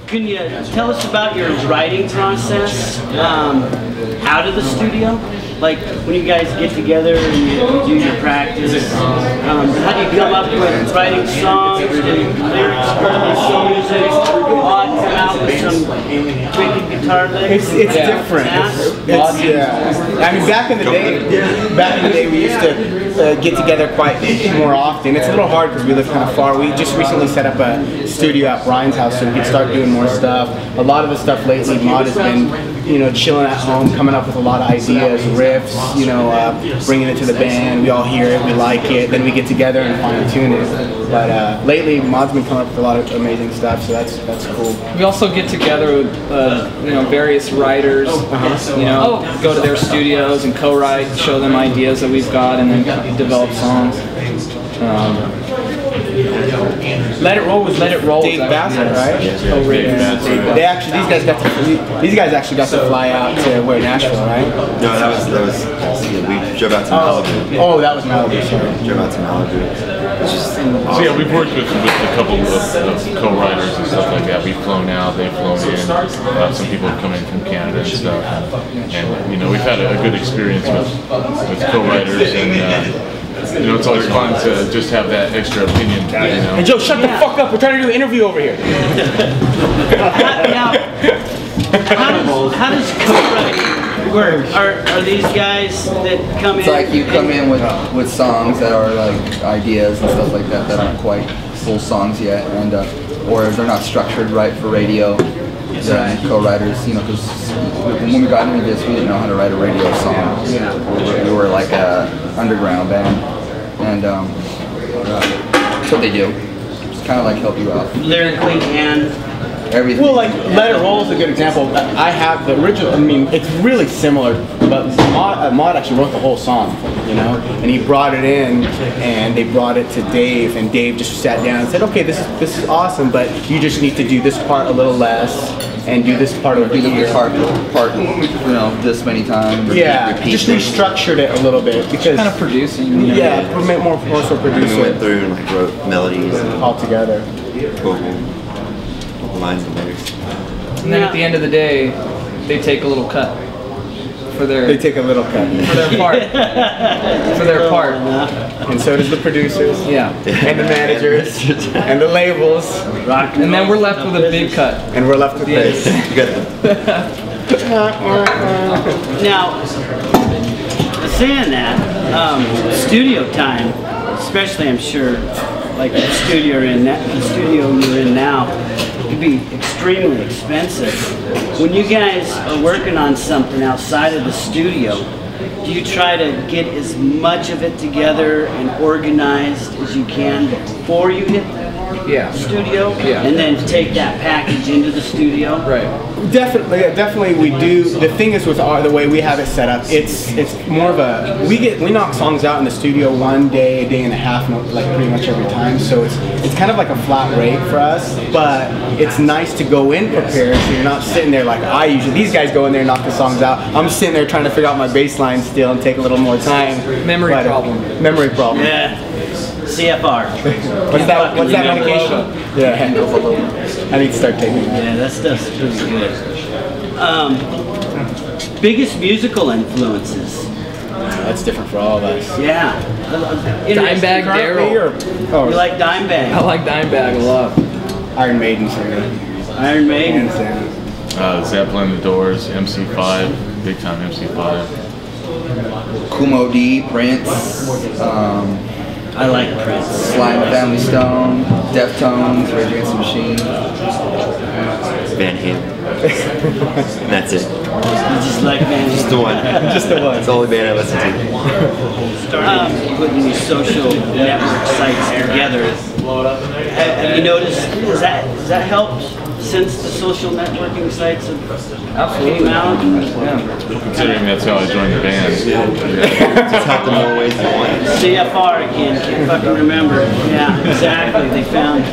Can you tell us about your writing process out of the studio? Like when you guys get together and you do your practice, how do you come up with writing songs, do lyrics, some music, come out with some wicked guitar licks? It's different. I mean, back in the day, we used to get together quite more often. It's a little hard because we live kind of far. We just recently set up a studio at Brian's house so we could start doing more stuff. A lot of the stuff lately, Mod has been, you know, chilling at home, coming up with a lot of ideas, riffs, you know, bringing it to the band. We all hear it, we like it, then we get together and fine tune it. But lately, Mod's been coming up with a lot of amazing stuff, so that's cool. We also get together with you know, various writers, you know, go to their studios and co-write, show them ideas that we've got, and then develop songs. Let It Roll was Let It Roll. Dave Bassett, right? These guys actually got to fly out to Nashville, right? No, that was we drove out to Malibu. Oh, that was Malibu. Sorry. Drove out to Malibu. So yeah, we've worked with a couple of co-writers and stuff like that. We've flown out, they've flown in. Some people have come in from Canada and stuff, and you know, we've had a good experience with co-writers, and you know, it's always fun to just have that extra opinion. You know? Hey Joe, shut the fuck up! We're trying to do an interview over here. How does co-writing work? Are these guys that come in? It's like you come in with songs that are like ideas and stuff like that aren't quite full songs yet, and or they're not structured right for radio. Co-writers, you know, because when we got into this, we didn't know how to write a radio song. We were like a underground band, and that's what they do. Just kind of like help you out lyrically and everything. Well, like Let It Roll is a good example. I have the original. I mean, it's really similar, but Mod actually wrote the whole song, you know, and he brought it in, and they brought it to Dave, and Dave just sat down and said, "Okay, this is awesome, but you just need to do this part a little less, and do this part over here. Do the guitar part, you know, this many times. Just restructured it a little bit because kind of producing. You know? Yeah, more so producer. We went through and like wrote melodies all together. Lines and lyrics. And then at the end of the day, they take a little cut for their. They take a little cut for their part. For their part. And so does the producers. Yeah. And the managers. And the labels. And then we're left with a big cut. And we're left with this. Now, saying that, studio time, especially I'm sure, like the studio you're in now, could be extremely expensive. When you guys are working on something outside of the studio, do you try to get as much of it together and organized as you can before you hit the studio? And then take that package into the studio? Right. Definitely we do. The thing is with the way we have it set up, it's more of a, we knock songs out in the studio one day, a day and a half, like pretty much every time. So it's kind of like a flat rate for us, but it's nice to go in prepared so you're not sitting there like I usually. These guys go in there and knock the songs out. I'm sitting there trying to figure out my bass line still and take a little more time. Memory problem. Memory problem. Yeah. CFR. What's that medication? Yeah. I need to start taking that. Yeah, that stuff's pretty good. Biggest musical influences? That's different for all of us. Yeah. Dimebag Daryl. You like Dimebag? I like Dimebag a lot. Iron Maiden, sorry. Iron Maiden. Zeppelin, The Doors, MC5, big time MC5. Kumo D, Prince. I like Prince. Sly and the Family Stone, Deftones, Rage Against the Machine. Van Halen. That's it. You just like Van Halen? Just the one. Just the one. It's the only band I listen to. Putting these social network sites together. Have you noticed, has that helped since the social networking sites have came out? Considering that's how I joined the band. It's helped in more ways than one. CFR again, can't fucking remember. Yeah, exactly, they found.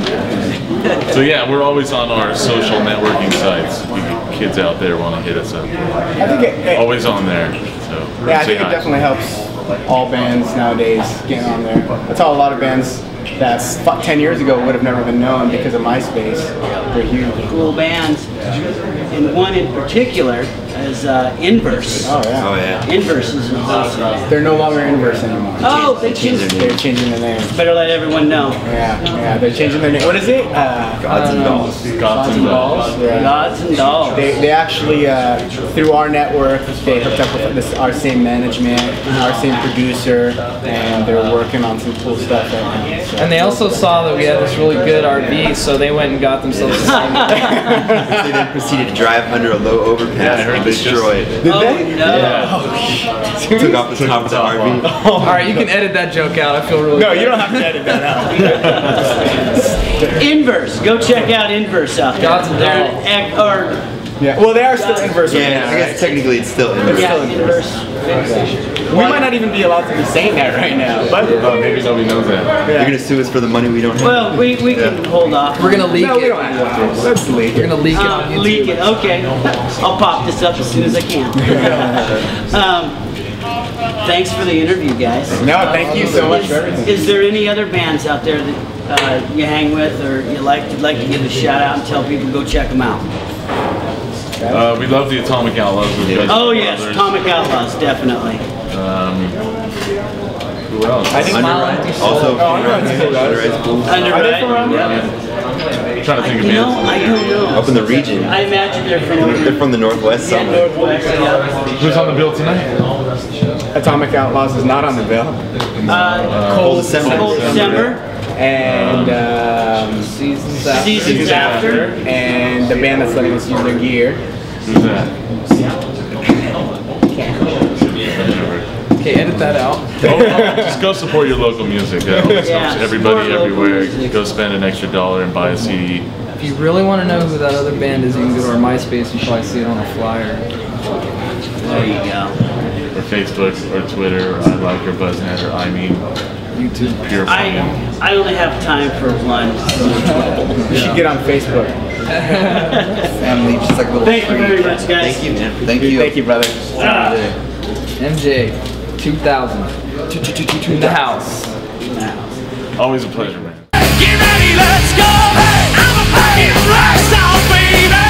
So yeah, we're always on our social networking sites. You kids out there want to hit us up. I think it always on there. So yeah, I think it definitely helps all bands nowadays get on there. That's how a lot of bands that 10 years ago would have never been known because of MySpace. They're huge. Cool bands. And one in particular is Inverse. Oh yeah. Oh yeah. Inverse is awesome. They're no longer Inverse anymore. Oh, they changed. They're changing their name. Better let everyone know. Yeah, they're changing their name. What is it? Gods and Dolls. Gods and Dolls. Yeah. Gods and Dolls. They actually, through our network, they hooked up with our same management, our same producer, and they're working on some cool stuff right now. So. And they also saw that we had this really good RV, so they went and got themselves a sign. They then proceeded to drive under a low overpass Yeah, I heard and they destroy it. Did Oh, they? no. Took off the top of the RV. All right, you can edit that joke out. I feel really No, good. you don't have to edit that out. Inverse. Go check out Inverse out there. Gods and Or Yeah. Well, they are still Inverse right Yeah, now, I guess right? technically it's still in yeah, there. Inverse. We might not even be allowed to be saying that right now, but Oh, maybe nobody knows that. You're gonna sue us for the money we don't have. Well, we can hold off. We're gonna leak no, we it. don't have to. Let's leak We're it. gonna leak it on YouTube. Leak it. Okay. I'll pop this up as soon as I can. Thanks for the interview, guys. No, thank you so much for everything. Is there any other bands out there that you hang with or you'd like to give a shout out and tell people to go check them out? We love the Atomic Outlaws. Oh yes, Atomic Outlaws, definitely. Who else? I think Underride. Also, Underride's cool, guys. Underride's cool. Are they from around here? Yeah. I'm trying to think of You know, bands. I don't know. Up in the region. I imagine they're from over They're from the Northwest yeah, somewhere. Northwest. Yeah. Who's on the bill tonight? Atomic Outlaws is not on the bill. Cold December. Cold December. And Seasons after. Seasons after. and the band that's letting us use their gear. Who's that? Okay, edit that out. Just go support your local music. That always Yeah, helps everybody support local everywhere. music. Go spend an extra $1 and buy a CD. If you really want to know who that other band is, you can go to our MySpace and probably see it on a flyer. There you go. Or Facebook, or Twitter, or I Like, or Buzznet, or I Mean, YouTube. Pure Flame. I only have time for one. You should get on Facebook. Family, just like a little. Thank you very much, guys. Thank you, man. Thank you. Thank you, brother. MJ2000 in the house. Always a pleasure, man. Get ready, let's go. Hey, I'm a fucking rock star, baby.